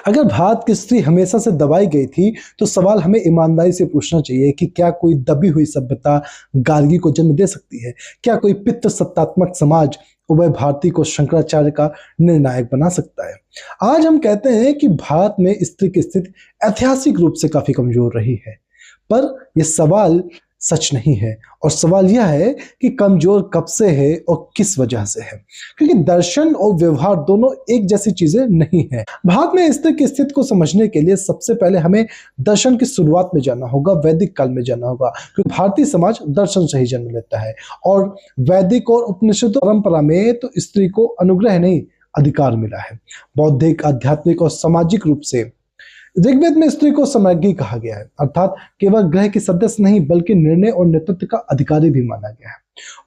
अगर भारत की स्त्री हमेशा से दबाई गई थी, तो सवाल हमें ईमानदारी से पूछना चाहिए कि क्या कोई दबी हुई सभ्यता गार्गी को जन्म दे सकती है? क्या कोई पितृसत्तात्मक समाज उभय भारती को शंकराचार्य का निर्णायक बना सकता है? आज हम कहते हैं कि भारत में स्त्री की स्थिति ऐतिहासिक रूप से काफी कमजोर रही है, पर यह सवाल सच नहीं है। और सवाल यह है कि कमजोर कब से है और किस वजह से है, क्योंकि दर्शन और व्यवहार दोनों एक जैसी चीजें नहीं है। भारत में स्त्री की स्थिति को समझने के लिए सबसे पहले हमें दर्शन की शुरुआत में जाना होगा, वैदिक काल में जाना होगा, क्योंकि भारतीय समाज दर्शन से ही जन्म लेता है। और वैदिक और उपनिषद परंपरा में तो स्त्री को अनुग्रह नहीं, अधिकार मिला है। बौद्धिक, आध्यात्मिक और सामाजिक रूप से ऋग्वेद में स्त्री को सम्राज्ञी कहा गया है, अर्थात केवल ग्रह की सदस्य नहीं बल्कि निर्णय और नेतृत्व का अधिकारी भी माना गया है।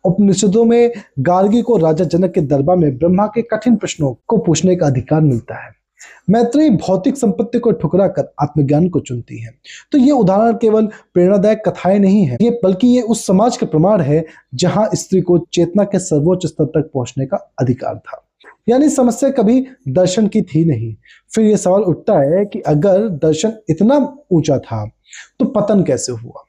उपनिषदों में गार्गी को राजा जनक के दरबार में ब्रह्मा के कठिन प्रश्नों को पूछने का अधिकार मिलता है। मैत्रेयी भौतिक संपत्ति को ठुकरा कर आत्मज्ञान को चुनती है। तो ये उदाहरण केवल प्रेरणादायक कथाएं नहीं है, बल्कि ये उस समाज के प्रमाण है जहां स्त्री को चेतना के सर्वोच्च स्तर तक पहुंचने का अधिकार था। यानी समस्या कभी दर्शन की थी नहीं। फिर यह सवाल उठता है कि अगर दर्शन इतना ऊंचा था तो पतन कैसे हुआ?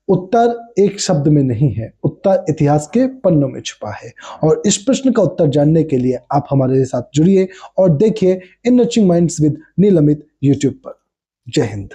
उत्तर एक शब्द में नहीं है, उत्तर इतिहास के पन्नों में छुपा है। और इस प्रश्न का उत्तर जानने के लिए आप हमारे साथ जुड़िए और देखिए enriching minds with Neel Amit YouTube पर। जय हिंद।